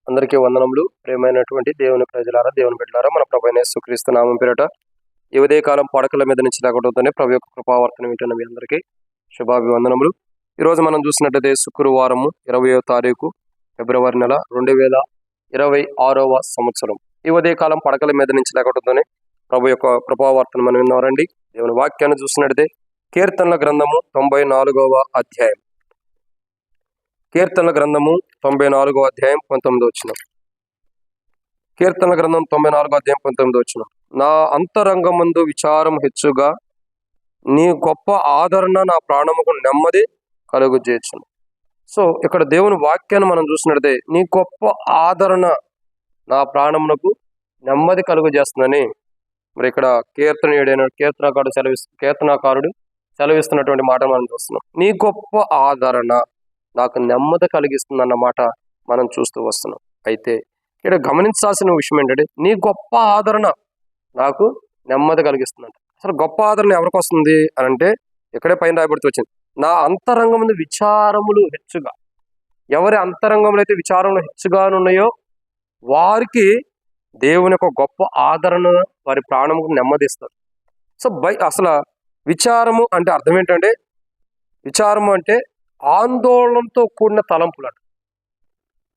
అందరికీ వందనములు. ప్రియమైనటువంటి దేవుని ప్రజలారా, దేవుని బిడ్డలారా, మన ప్రభువైన యేసుక్రీస్తు నామం పేరట ఈ ఉదయకాలం పడకల మీద నుంచి లేకపోతేనే ప్రభు యొక్క కృపావర్తనం వింటున్న మీ అందరికీ శుభాభివందనములు. ఈరోజు మనం చూసినట్లయితే శుక్రవారము 20వ తారీఖు ఫిబ్రవరి నెల 2026వ సంవత్సరం. ఈ ఉదయకాలం పడకల మీద నుంచి లేకపోతేనే ప్రభు యొక్క కృపావర్తనం మనం విన్నారండి. దేవుని వాక్యాన్ని చూసినట్లయితే కీర్తనల గ్రంథము 94వ అధ్యాయం. కీర్తనల గ్రంథము 94వ అధ్యాయం 19వ వచనం. కీర్తనల గ్రంథం 94వ అధ్యాయం 19వ వచనం. నా అంతరంగమందు విచారం హెచ్చుగా, నీ గొప్ప ఆదరణ నా ప్రాణముకు నెమ్మది కలుగజేయును. సో ఇక్కడ దేవుని వాక్యాన్ని మనం చూసినట్లయితే నీ గొప్ప ఆదరణ నా ప్రాణమునకు నెమ్మది కలుగజేస్తుందని మరి ఇక్కడ కీర్తనకారుడు సెలవిస్తున్నటువంటి మాట మనం చూస్తున్నాం. నీ గొప్ప ఆదరణ నాకు నెమ్మది కలిగిస్తుంది అన్నమాట మనం చూస్తూ వస్తున్నాం. అయితే ఇక్కడ గమనించాల్సిన విషయం ఏంటంటే నీ గొప్ప ఆదరణ నాకు నెమ్మది కలిగిస్తుందంట. అసలు గొప్ప ఆదరణ ఎవరికి వస్తుంది అని అంటే ఇక్కడే పైన రాయబడుతూ వచ్చింది, నా అంతరంగం ముందు విచారములు హెచ్చుగా. ఎవరి అంతరంగంలో అయితే విచారములు హెచ్చుగా ఉన్నాయో వారికి దేవుని యొక్క గొప్ప ఆదరణ వారి ప్రాణముకు నెమ్మదిస్తారు. సో అసలు విచారము అంటే అర్థం ఏంటంటే, విచారము అంటే ఆందోళనతో కూడిన తలంపులు అంట.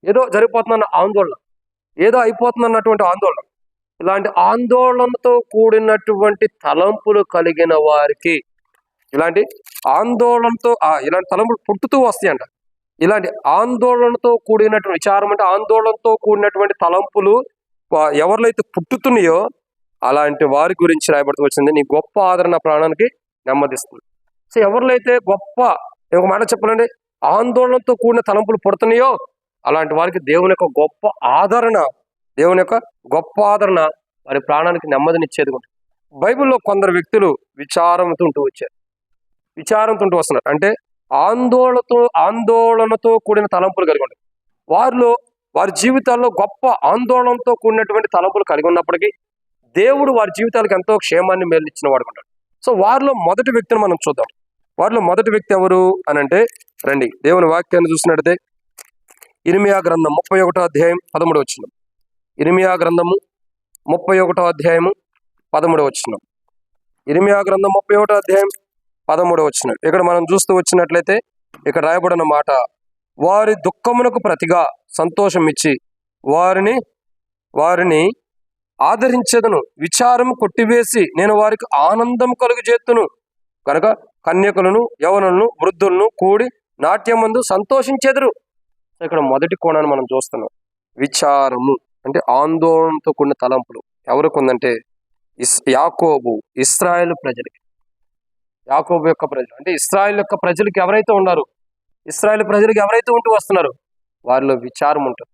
ఏదో జరిగిపోతుందన్న ఆందోళన, ఏదో అయిపోతుందన్నటువంటి ఆందోళన, ఇలాంటి ఆందోళనతో కూడినటువంటి తలంపులు కలిగిన వారికి ఇలాంటి తలంపులు పుట్టుతూ వస్తాయంట. ఇలాంటి ఆందోళనతో కూడినటువంటి విచారం అంటే ఆందోళనతో కూడినటువంటి తలంపులు ఎవరిలో అయితే పుట్టుతున్నాయో అలాంటి వారి గురించి రాయబడుతూ వచ్చింది, నీ గొప్ప ఆదరణ ప్రాణానికి నెమ్మదిస్తుంది. సో ఎవరిలో అయితే ఒక మాట చెప్పాలంటే ఆందోళనతో కూడిన తలంపులు పుడుతున్నాయో అలాంటి వారికి దేవుని యొక్క గొప్ప ఆదరణ వారి ప్రాణానికి నెమ్మదినిచ్చేది ఉంటుంది. బైబిల్లో కొందరు వ్యక్తులు విచారంతో వస్తున్నారు. అంటే ఆందోళనతో కూడిన తలంపులు కలిగి ఉంటారు. వారి జీవితాల్లో గొప్ప ఆందోళనతో కూడినటువంటి తలంపులు కలిగి ఉన్నప్పటికీ దేవుడు వారి జీవితాలకు ఎంతో క్షేమాన్ని మేలిచ్చిన వాడు ఉంటాడు. సో వారిలో మొదటి వ్యక్తిని మనం చూద్దాం. వారిలో మొదటి వ్యక్తి ఎవరు అని అంటే, రండి దేవుని వాక్యాన్ని చూసినట్టయితే ఇర్మియా గ్రంథం 31వ అధ్యాయం 13వ వచనం. ఇర్మియా గ్రంథము 31వ అధ్యాయము 13వ వచనం. ఇర్మియా గ్రంథం 31వ అధ్యాయం 13వ వచనం. ఇక్కడ మనం చూస్తూ వచ్చినట్లయితే ఇక్కడ రాయబడిన మాట, వారి దుఃఖమునకు ప్రతిగా సంతోషం ఇచ్చి వారిని ఆదరించేదను, విచారం కొట్టివేసి నేను వారికి ఆనందం కలుగజేతును. కనుక కన్యకులను, యవనులను, వృద్ధులను కూడి నాట్యమందు సంతోషించెదరు. ఇక్కడ మొదటి కోణాన్ని మనం చూస్తున్నాం. విచారము అంటే ఆందోళనతో కూడిన తలంపులు ఎవరికి ఉందంటే ఇశ్రాయేలు ప్రజలకి. యాకోబు యొక్క ప్రజలు అంటే ఇశ్రాయేల్ యొక్క ప్రజలకి ఎవరైతే ఉన్నారు, ఇశ్రాయేల్ ప్రజలకు ఎవరైతే ఉంటూ వస్తున్నారు వారిలో విచారం ఉంటుంది.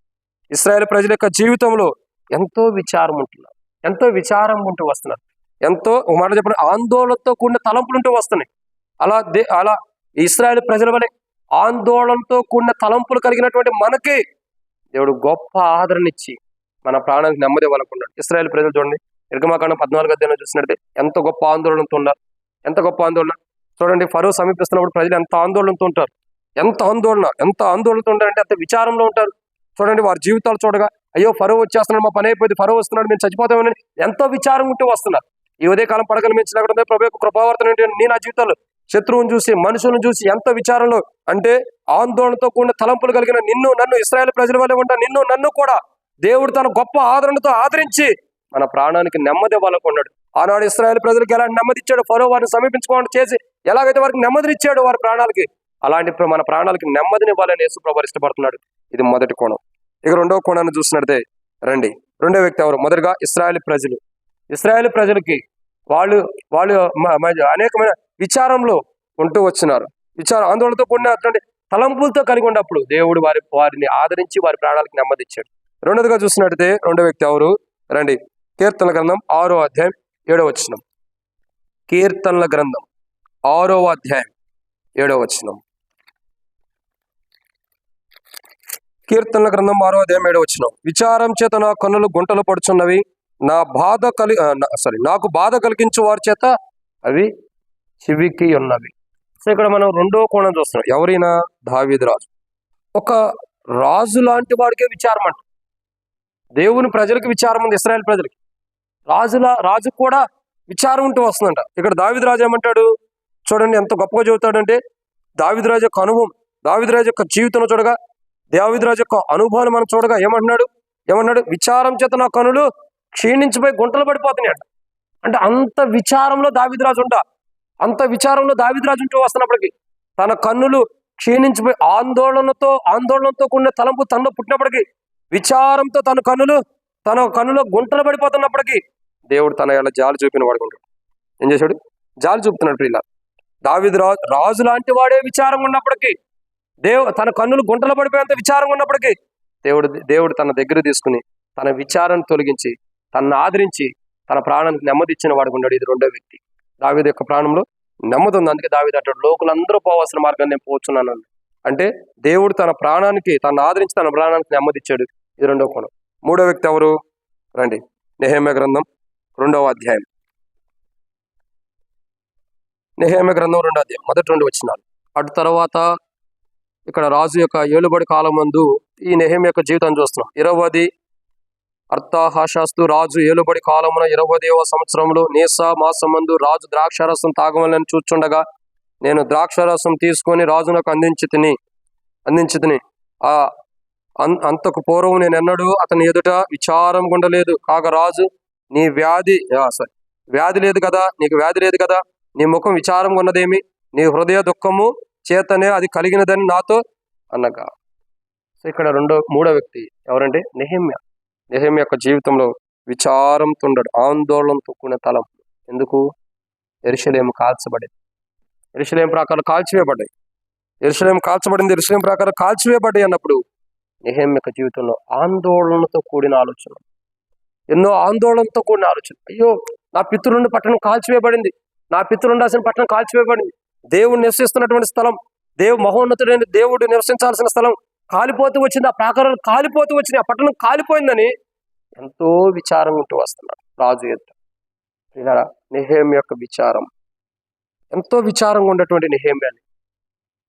ఇశ్రాయేల్ ప్రజల యొక్క జీవితంలో ఎంతో విచారం ఉంటున్నారు, ఎంతో విచారం ఉంటూ వస్తున్నారు, ఎంతో ఒక మాట చెప్పండి ఆందోళనతో కూడిన తలంపులు ఉంటూ వస్తున్నాయి. అలా ఇశ్రాయేల్ ప్రజల వలె ఆందోళనతో కూడిన తలంపులు కలిగినటువంటి మనకి దేవుడు గొప్ప ఆదరణ ఇచ్చి మన ప్రాణానికి నెమ్మది ఇవ్వాలనుకున్నాడు. ఇశ్రాయేల్ ప్రజలు చూడండి, నిర్గమకాండం 14వ అధ్యాయంలో చూసినట్టే ఎంత గొప్ప ఆందోళనతో ఉన్నారు. ఎంత గొప్ప ఆందోళన చూడండి. ఫరో సమీపిస్తున్నప్పుడు ప్రజలు ఎంత ఆందోళనతో ఉంటారు, ఎంత ఆందోళనతో ఉంటారంటే అంత విచారంలో ఉంటారు. చూడండి వారి జీవితాలు చూడగా, అయ్యో ఫరో వచ్చేస్తున్నాడు, మా పని అయిపోయింది, ఫరో వస్తున్నాడు, మేము చచ్చిపోతామని ఎంతో విచారం ఉంటూ వస్తున్నారు. ఈ ఉదయకాలం పడకలు మించి లేకుండా ప్రభు యొక్క కృపావర్తన ఏంటి, నా జీవితంలో శత్రువుని చూసి, మనుషులను చూసి ఎంత విచారంలో అంటే ఆందోళనతో కూడిన తలంపులు కలిగిన నన్ను ఇశ్రాయేల్ ప్రజల వల్లే ఉంటా, నన్ను కూడా దేవుడు తన గొప్ప ఆదరణతో ఆదరించి మన ప్రాణానికి నెమ్మది ఇవ్వాలనుకున్నాడు. ఆనాడు ఇశ్రాయేల్ ప్రజలకు ఎలాంటి నెమ్మది ఇచ్చాడు, ఫరో వారిని సమీపించుకోవడం చేసి ఎలాగైతే వారికి నెమ్మదినిచ్చాడు వారి ప్రాణాలకి, అలాంటి మన ప్రాణాలకి నెమ్మదిని ఇవ్వాలని యేసు ప్రభువు ఇష్టపడుతున్నాడు. ఇది మొదటి కోణం. ఇక రెండవ కోణాన్ని చూసినట్టే రండి. రెండో వ్యక్తి ఎవరు? మొదటిగా ఇశ్రాయేల్ ప్రజలు. ఇశ్రాయేల్ ప్రజలకి వాళ్ళు అనేకమైన విచారంలో ఉంటూ వచ్చినారు. ఆందోళనతో కూడిన తలంపులతో కలిగి ఉన్నప్పుడు దేవుడు వారిని ఆదరించి వారి ప్రాణాలకు నెమ్మది ఇచ్చాడు. రెండోదిగా చూసినట్టయితే రెండో వ్యక్తి ఎవరు? రండి కీర్తనల గ్రంథం 6వ అధ్యాయం 7వ వచనం. కీర్తనల గ్రంథం 6వ అధ్యాయం 7వ వచనం. కీర్తనల గ్రంథం 6వ అధ్యాయం 7వ వచనం. విచారం చేత నా కన్నులు గుంటలు పడుచున్నవి, నాకు బాధ కలిగించు వారి చేత అవి చివికి ఉన్నవి. సో ఇక్కడ మనం రెండో కోణం చూస్తున్నాం. ఎవరైనా దావీదు రాజు, ఒక రాజు లాంటి వాడికే విచారం అంట. దేవుని ప్రజలకు విచారం ఉంది, ఇశ్రాయేల్ ప్రజలకి. రాజు కూడా విచారం ఉంటూ వస్తుందంట. ఇక్కడ దావీదు రాజు ఏమంటాడు చూడండి, ఎంత గొప్పగా చెబుతాడంటే, దావీదు రాజు యొక్క అనుభవం, దావీదు రాజు యొక్క జీవితంలో చూడగా, దావీదు రాజు యొక్క అనుభవాన్ని మనం చూడగా ఏమన్నాడు? విచారం చేత నా కనులు క్షీణించిపోయి గుంటలు పడిపోతున్నాయి అంటే అంత విచారంలో దావీదు రాజు ఉంటూ వస్తున్నప్పటికీ తన కన్నులు క్షీణించిపోయి ఆందోళనతో కూడిన తలంపు తనలో పుట్టినప్పటికీ, విచారంతో తన కన్నులో గుంటలు పడిపోతున్నప్పటికీ దేవుడు తన ఇలా జాలి చూపిన వాడుకుంటాడు. ఏం చేశాడు? జాలి చూపుతున్నాడు. ప్రియుల దావీదు రాజు లాంటి వాడే విచారంగా ఉన్నప్పటికీ, తన కన్నులు గుంటలు పడిపోయేంత విచారంగా ఉన్నప్పటికీ దేవుడు తన దగ్గర తీసుకుని తన విచారాన్ని తొలగించి తనను ఆదరించి తన ప్రాణానికి నెమ్మది ఇచ్చిన వాడుకున్నాడు. ఇది రెండో వ్యక్తి. దావీదు యొక్క ప్రాణంలో నెమ్మది ఉంది. అందుకే దావీదు అంటాడు, లోకులందరూ పోవాల్సిన మార్గాన్ని నేను పోతున్నాను అంటే దేవుడు తనను ఆదరించి తన ప్రాణానికి నెమ్మది ఇచ్చాడు. ఇది రెండో కోణం. మూడో వ్యక్తి ఎవరు? రండి, నెహెమ్యా గ్రంథం 2వ అధ్యాయం. నెహెమ్యా గ్రంథం 2వ అధ్యాయం మొదటి 2 వచనాలు. అటు తర్వాత ఇక్కడ రాజు యొక్క ఏలుబడి కాలం మందు ఈ నెహెమ్యా యొక్క జీవితాన్ని చూస్తున్నాం. 20 అర్తాహాషాస్తు రాజు ఏలుబడి కాలమున 20వ సంవత్సరంలో నీసా మాసమందు రాజు ద్రాక్షారసం తాగవలని చూచుండగా, నేను ద్రాక్షారసం తీసుకొని రాజునకు అందించి తిని అంతకు పూర్వం నేను ఎన్నడూ అతని ఎదుట విచారం గుండలేదు. కాగా రాజు, నీ వ్యాధి లేదు కదా, నీకు వ్యాధి లేదు కదా, నీ ముఖం విచారం ఉన్నదేమి, నీ హృదయ దుఃఖము చేతనే అది కలిగినదని నాతో అన్నగా. సో ఇక్కడ మూడో వ్యక్తి ఎవరంటే నెహెమ్యా. నెహెమ్యా యొక్క జీవితంలో విచారంతో ఉండడు, ఆందోళనతో కూడిన తలం. ఎందుకు? యెరూషలేము కాల్చబడింది, యెరూషలేము ప్రాకారాలు కాల్చివేయబడ్డాయి, యెరూషలేము కాల్చబడింది, యెరూషలేము ప్రాకారాలు కాల్చివేయబడ్డాయి అన్నప్పుడు నెహెమ్యా యొక్క జీవితంలో ఆందోళనతో కూడిన ఆలోచన, ఎన్నో ఆందోళనతో కూడిన ఆలోచన. అయ్యో, నా పితరుండి పట్టణం కాల్చివేయబడింది, నా పితరుండాల్సిన పట్టణం కాల్చివేయబడింది, దేవుడు నివసిస్తున్నటువంటి స్థలం, మహోన్నతుడైన దేవుడు నివసించాల్సిన స్థలం కాలిపోతూ వచ్చింది, ఆ ప్రాకారాలు కాలిపోతూ వచ్చింది, ఆ పట్టణం కాలిపోయిందని ఎంతో విచారం ఉంటూ వస్తున్నాడు రాజు ఎదుట. ఇలా నెహెమ్యా యొక్క విచారం, ఎంతో విచారంగా ఉన్నటువంటి నెహెమ్యాని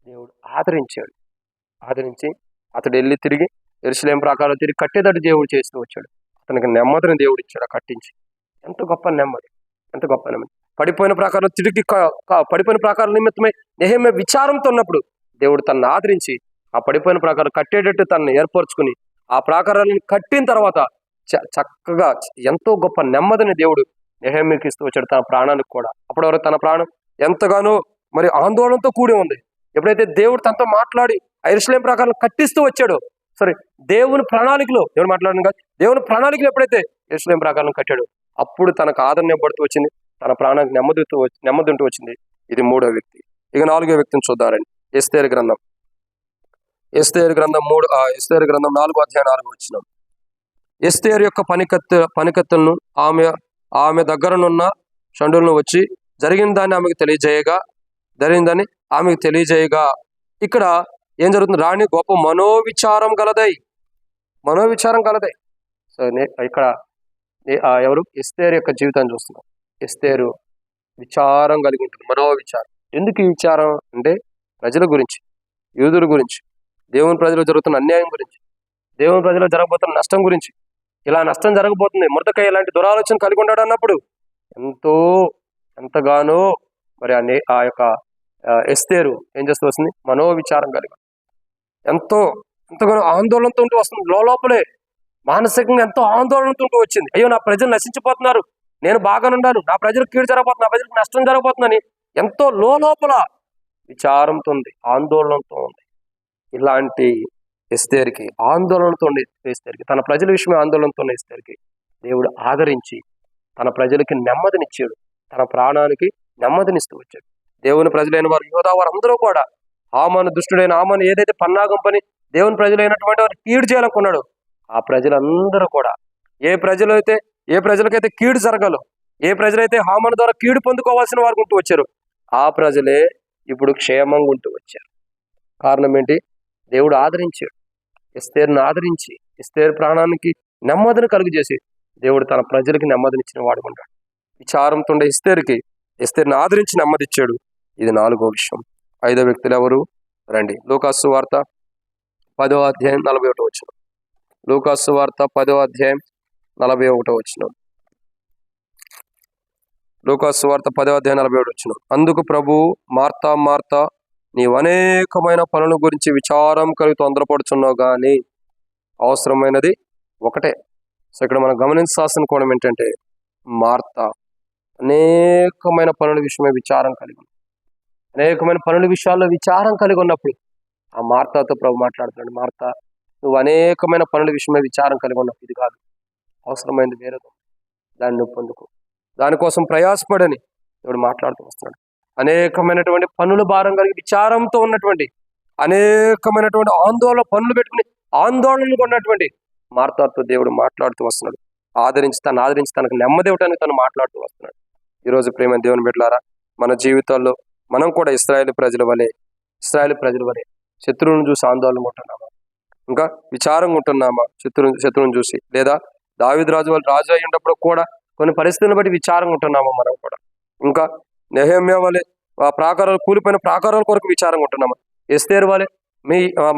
దేవుడు ఆదరించి అతడు వెళ్ళి తిరిగి యెరూషలేము ప్రాకారాలు తిరిగి కట్టేటట్టు దేవుడు చేస్తూ వచ్చాడు. అతనికి నెమ్మదిని దేవుడు ఇచ్చాడు కట్టించి. ఎంత గొప్ప నెమ్మది. పడిపోయిన ప్రాకారం తిరిగి పడిపోయిన ప్రాకారం నిమిత్తమై నెహెమ్యా విచారంతో ఉన్నప్పుడు దేవుడు తనను ఆదరించి ఆ పడిపోయిన ప్రాకారం కట్టేటట్టు తనను ఏర్పరచుకుని ఆ ప్రాకారాలను కట్టిన తర్వాత చక్కగా ఎంతో గొప్ప నెమ్మదిని దేవుడు నెహెమ్యాకి ఇస్తూ వచ్చాడు, తన ప్రాణానికి కూడా. అప్పటి వరకు తన ప్రాణం ఎంతగానో మరి ఆందోళనతో కూడి ఉంది. ఎప్పుడైతే దేవుడు తనతో మాట్లాడి యెరూషలేము ప్రాకారం కట్టిస్తూ వచ్చాడో, దేవుని ప్రణాళికలో దేవుని ప్రణాళికలో ఎప్పుడైతే యెరూషలేము ప్రాకారం కట్టాడు, అప్పుడు తనకు ఆదరణ ఇవ్వబడుతూ వచ్చింది, తన ప్రాణానికి నెమ్మది ఉంటూ వచ్చింది. ఇది మూడో వ్యక్తి. ఇక నాలుగో వ్యక్తిని చూద్దారండి. ఎస్తేరు గ్రంథం 4వ అధ్యాయం 4వ వచనం. ఎస్తేరు యొక్క పనికత్తులను ఆమె దగ్గరనున్న షండులను వచ్చి జరిగిన దాన్ని ఆమెకు తెలియజేయగా ఇక్కడ ఏం జరుగుతుంది? రాణి గొప్ప మనోవిచారం గలదై. సో ఇక్కడ ఎవరు? ఎస్తేరు యొక్క జీవితాన్ని చూస్తున్నాం. ఎస్తేరు విచారం కలిగి ఉంటుంది, మనోవిచారం. ఎందుకు ఈ విచారం అంటే ప్రజల గురించి, యూదుల గురించి, దేవుని ప్రజలు జరుగుతున్న అన్యాయం గురించి, దేవుని ప్రజలు జరగబోతున్న నష్టం గురించి. ఇలా నష్టం జరగబోతుంది, మొర్దెకై ఇలాంటి దురాలోచన కలిగి ఉన్నాడు అన్నప్పుడు ఎంతగానో మరి ఆ యొక్క ఎస్తేరు ఏం చేస్తూ వస్తుంది? మనోవిచారం కలిగి ఎంతగానో ఆందోళనతో ఉంటూ వస్తుంది. లోపలే మానసికంగా ఎంతో ఆందోళనతో ఉంటూ వచ్చింది. అయ్యో, నా ప్రజలు నశించిపోతున్నారు, నేను బాగానున్నాను, నా ప్రజలకు కీడు జరగబోతుంది, నా ప్రజలకు నష్టం జరగబోతుందని ఎంతో లోపల విచారంతో ఉంది, ఆందోళనతో ఉంది. ఇలాంటి ఎస్తేరుకి ఆందోళనతో ఉండే ఎస్తేరుకి, తన ప్రజల విషయమే ఆందోళనతో ఉన్న ఎస్తేరుకి దేవుడు ఆదరించి తన ప్రజలకి నెమ్మదినిచ్చాడు, తన ప్రాణానికి నెమ్మదినిస్తూ వచ్చాడు. దేవుని ప్రజలైన వారు, యోధా వారు అందరూ కూడా దుష్టుడైన ఆమాను ఏదైతే పన్నాగం పని దేవుని ప్రజలైనటువంటి వారు కీడు చేయాలనుకున్నాడు, ఆ ప్రజలందరూ కూడా ఏ ప్రజలకైతే కీడు జరగాలో, ఏ ప్రజలైతే హామాను ద్వారా కీడు పొందుకోవాల్సిన వారు ఉంటూ వచ్చారు, ఆ ప్రజలే ఇప్పుడు క్షేమంగా ఉంటూ వచ్చారు. కారణం ఏంటి? దేవుడు ఆదరించాడు, ఎస్తేరును ఆదరించి ఎస్తేరు ప్రాణానికి నెమ్మదిని కలుగజేసి దేవుడు తన ప్రజలకి నెమ్మదినిచ్చిన వాడుకుంటాడు. విచారంతో ఉండే ఎస్తేరుని ఆదరించి నెమ్మదిచ్చాడు. ఇది నాలుగో విషయం. ఐదో వ్యక్తులు ఎవరు? రండి, లూకాసు వార్త 10వ అధ్యాయం 41 వచనం. లూకా సువార్త 10వ అధ్యాయం 41వ వచనం. లూకా సువార్త 10వ అధ్యాయం 41వ వచనం. అందుకు ప్రభు, మార్తా మార్తా, నీవు అనేకమైన పనుల గురించి విచారం కలిగి తొందరపడుచున్నావు, కానీ అవసరమైనది ఒకటే. సో ఇక్కడ మనం గమనించాల్సిన కోణం ఏంటంటే, మార్తా అనేకమైన పనుల విషయమే విచారం కలిగి ఉంది. అనేకమైన పనుల విషయాల్లో విచారం కలిగి ఉన్నప్పుడు ఆ మార్తాతో ప్రభు మాట్లాడుతున్నాడు, మార్తా, నువ్వు అనేకమైన పనుల విషయమే విచారం కలిగి ఉన్నప్పుడు ఇది కాదు, అవసరమైనది వేరేది, దాన్ని నువ్వు పొందుకో, దానికోసం ప్రయాసపడని దేవుడు మాట్లాడుతూ వస్తున్నాడు. అనేకమైనటువంటి పనుల భారం కలిగి విచారంతో ఉన్నటువంటి, అనేకమైనటువంటి పనులు పెట్టుకుని ఆందోళనలు ఉన్నటువంటి మార్తాతో దేవుడు మాట్లాడుతూ వస్తున్నాడు. ఆదరించి తనకు నెమ్మది ఇవ్వడానికి తను మాట్లాడుతూ వస్తున్నాడు. ఈరోజు ప్రేమ దేవుని బిడ్డలారా, మన జీవితాల్లో మనం కూడా ఇశ్రాయేలు ప్రజల వలె శత్రువులను చూసి ఆందోళన ఉంటున్నామా, ఇంకా విచారంగా ఉంటున్నామా శత్రువుని చూసి? లేదా దావీదు రాజు వాళ్ళు రాజు అయ్యేటప్పుడు కూడా కొన్ని పరిస్థితులను బట్టి విచారంగా ఉంటున్నామా మనం కూడా? ఇంకా నెహెమ్యా వలె కూలిపోయిన ప్రాకారాల కొరకు విచారంగా ఉంటున్నామా? ఎస్తేరు వలె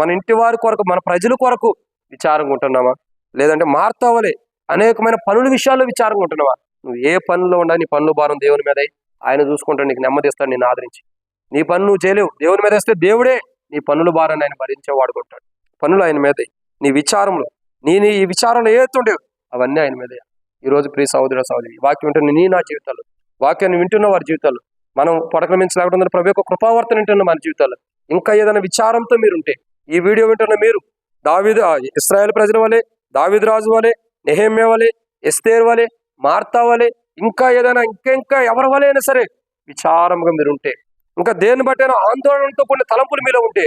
మన ఇంటి వారి కొరకు, మన ప్రజల కొరకు విచారంగా ఉంటున్నామా? లేదంటే మార్తా వలె అనేకమైన పనుల విషయాల్లో విచారంగా ఉంటున్నావా? నువ్వు ఏ పనుల్లో ఉండాలి, నీ పనుల భారం దేవుని మీద ఆయన చూసుకుంటాడు, నీకు నెమ్మది ఇస్తాడు, నేను ఆదరించి. నీ పన్ను నువ్వు చేయలేవు, దేవుని మీద వేస్తే దేవుడే నీ పన్నుల భారాన్ని ఆయన భరించే వాడుకుంటాడు. పనులు ఆయన మీద, నీ విచారంలో ఈ విచారంలో ఏతుండేవి అవన్నీ ఆయన మీద. ఈరోజు ప్రియ సహోదర సహోదరి, వాక్యం వింటున్న నా జీవితాల్లో, వాక్యాన్ని వింటున్న వారి జీవితాల్లో మనం పడకమించలేకుండా ప్రభు యొక్క కృపావర్తన వింటున్న మన జీవితాల్లో ఇంకా ఏదైనా విచారంతో మీరుంటే, ఈ వీడియో వింటున్న మీరు ఇశ్రాయేలు ప్రజల వలె, దావీదు రాజు వలె, నెహెమ్యా వలె, ఎస్తేరు వలె, మార్తా వలె, ఇంకా ఏదైనా ఇంకా ఎవరి వలె అయినా సరే విచారంగా మీరుంటే, ఇంకా దేన్ని బట్టైనా ఆందోళనతో కొన్ని తలంపులు మీలో ఉంటే,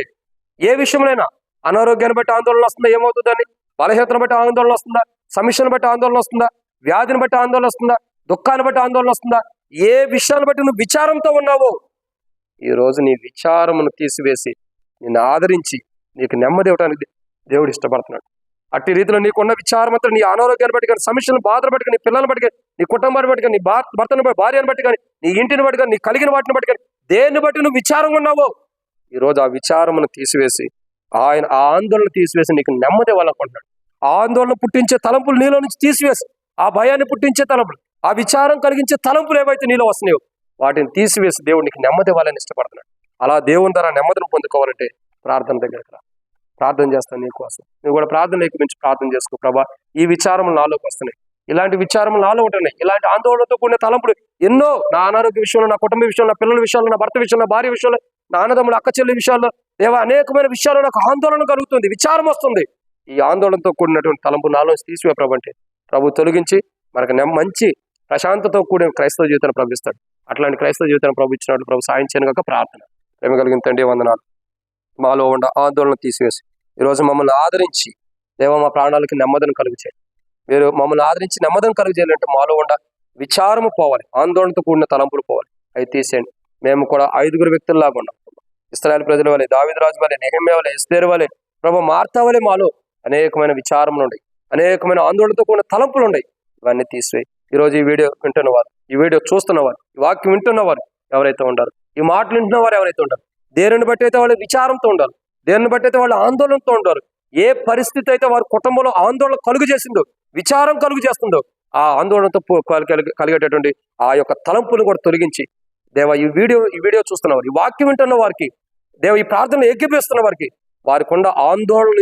ఏ విషయంలోనైనా అనారోగ్యాన్ని బట్టి ఆందోళన వస్తుందా, ఏమవుతుందని? బలహీనతను బట్టి ఆందోళన వస్తుందా? సమస్యను బట్టి ఆందోళన వస్తుందా? వ్యాధిని బట్టి ఆందోళన వస్తుందా? దుఃఖాన్ని బట్టి ఆందోళన వస్తుందా? ఏ విషయాన్ని బట్టి నువ్వు విచారంతో ఉన్నావో, ఈరోజు నీ విచారమును తీసివేసి నిన్ను ఆదరించి నీకు నెమ్మది ఇవ్వడానికి దేవుడు ఇష్టపడుతున్నాడు. అట్టి రీతిలో నీకున్న విచారం అంతా, నీ అనారోగ్యాన్ని బట్టి కానీ, సమస్యలను బాధలు బట్టి కానీ, నీ పిల్లలను బట్టి కానీ, నీ కుటుంబాన్ని బట్టి కానీ, నీ భర్తను బట్టి, భార్యను బట్టి కానీ, నీ ఇంటిని బట్టి కానీ, నీ కలిగిన వాటిని బట్టి కానీ, దేన్ని బట్టి నువ్వు విచారంగా ఉన్నావో, ఈరోజు ఆ విచారమును తీసివేసి ఆయన ఆ ఆందోళన తీసివేసి నీకు నెమ్మది ఇవ్వాలనుకుంటున్నాడు. ఆ ఆందోళన పుట్టించే తలంపులు నీలో నుంచి తీసివేసి, ఆ భయాన్ని పుట్టించే తలంపులు, ఆ విచారం కలిగించే తలంపులు ఏవైతే నీలో వస్తున్నాయో వాటిని తీసివేసి దేవుడు నీకు నెమ్మది ఇవ్వాలని ఇష్టపడుతున్నాడు. అలా దేవుని ద్వారా నెమ్మదిని పొందుకోవాలంటే ప్రార్థన దగ్గరకు రా. ప్రార్థన చేస్తాను నీ కోసం. నువ్వు కూడా ప్రార్థన గురించి ప్రార్థన చేసుకో. ప్రభా, ఈ విచారములు నాలోకి వస్తున్నాయి, ఇలాంటి విచారములు నాలో ఉంటున్నాయి, ఇలాంటి ఆందోళనతో కూడిన తలంపులు ఎన్నో, నా అనారోగ్య విషయంలో, నా కుటుంబ విషయంలో, నా పిల్లల విషయంలో, నా భర్త విషయంలో, నా భార్య విషయంలో, నా అన్నదమ్ముల అక్క చెల్లి విషయాల్లో, అనేకమైన విషయాల్లో నాకు ఆందోళన కలుగుతుంది, విచారం వస్తుంది. ఈ ఆందోళనతో కూడినటువంటి తలంపు నాలో తీసివే ప్రభు అంటే ప్రభు తొలగించి మనకు మంచి ప్రశాంతతో కూడిన క్రైస్తవ జీవితాన్ని ప్రవహిస్తాడు. అట్లాంటి క్రైస్తవ జీవితాన్ని ప్రభు ఇచ్చినట్లు ప్రభు సాయం చేయను కాక ప్రార్థన. ప్రేమ కలిగిన తండ్రి వందనాలు. మాలో ఉన్న ఆందోళన తీసివేసి ఈరోజు మమ్మల్ని ఆదరించి, దేవ మా ప్రాణాలకి నెమ్మదిని కలుగు చేయండి. మీరు మమ్మల్ని ఆదరించి నెమ్మదిని కలుగు చేయాలంటే మాలో ఉన్న విచారము పోవాలి, ఆందోళనతో కూడిన తలంపులు పోవాలి, అవి తీసేయండి. మేము కూడా 5 వ్యక్తుల్లాగా ఉన్నాం. ఇశ్రాయేలు ప్రజల వలె, దావీదు రాజు వలె, నెహెమ్యా వలె, ఎస్తేరు వలె, ప్రభు మార్తా వలె మాలో అనేకమైన విచారములు ఉన్నాయి, అనేకమైన ఆందోళనతో కూడిన తలంపులు ఉన్నాయి. ఇవన్నీ తీసివేయి. ఈరోజు ఈ వీడియో వింటున్నవారు, ఈ వీడియో చూస్తున్నవారు, ఈ వాక్యం వింటున్నవారు ఎవరైతే ఉండారు, ఈ మాటలు వింటున్నవారు ఎవరైతే ఉండారు, దేనిని బట్టి అయితే వాళ్ళు విచారంతో ఉండాలి, దేనిని బట్టి అయితే వాళ్ళు ఆందోళనతో ఉంటారు, ఏ పరిస్థితి అయితే వారి కుటుంబంలో ఆందోళన కలుగు చేసిందో, విచారం కలుగు చేస్తుందో, ఆ ఆందోళనతో కలిగేటటువంటి ఆ యొక్క తలంపును కూడా తొలగించి, దేవ ఈ వీడియో చూస్తున్న వారు, ఈ వాక్యం వింటున్న వారికి, దేవ ఈ ప్రార్థనలు ఏకీపిస్తున్న వారికి, వారికొండ ఆందోళన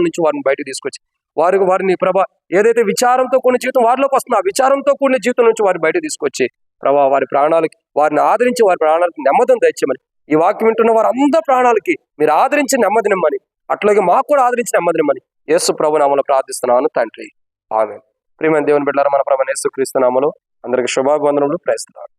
నుంచి వారిని బయటకు తీసుకొచ్చి వారిని ప్రభా ఏదైతే విచారంతో కూడిన జీవితం వారిలోకి వస్తుందో, ఆ విచారంతో కూడిన జీవితం నుంచి వారిని బయటకు తీసుకొచ్చి ప్రభా వారిని ఆదరించి వారి ప్రాణాలకి నెమ్మదిని తెచ్చమని, ఈ వాక్యం వింటున్న వారు అందరి ప్రాణాలకి మీరు ఆదరించి నెమ్మదినిమ్మని, అట్లాగే మాకు కూడా ఆదరించి నెమ్మదినిమ్మని యేసు ప్రభు నామములో ప్రార్థిస్తున్నాను తండ్రి, ఆమేన్. ప్రియమైన దేవుని బిడ్డలారా, మన ప్రభువైన యేసు క్రీస్తు నామములో అందరికీ శుభాభివందనములు. Praise the lord.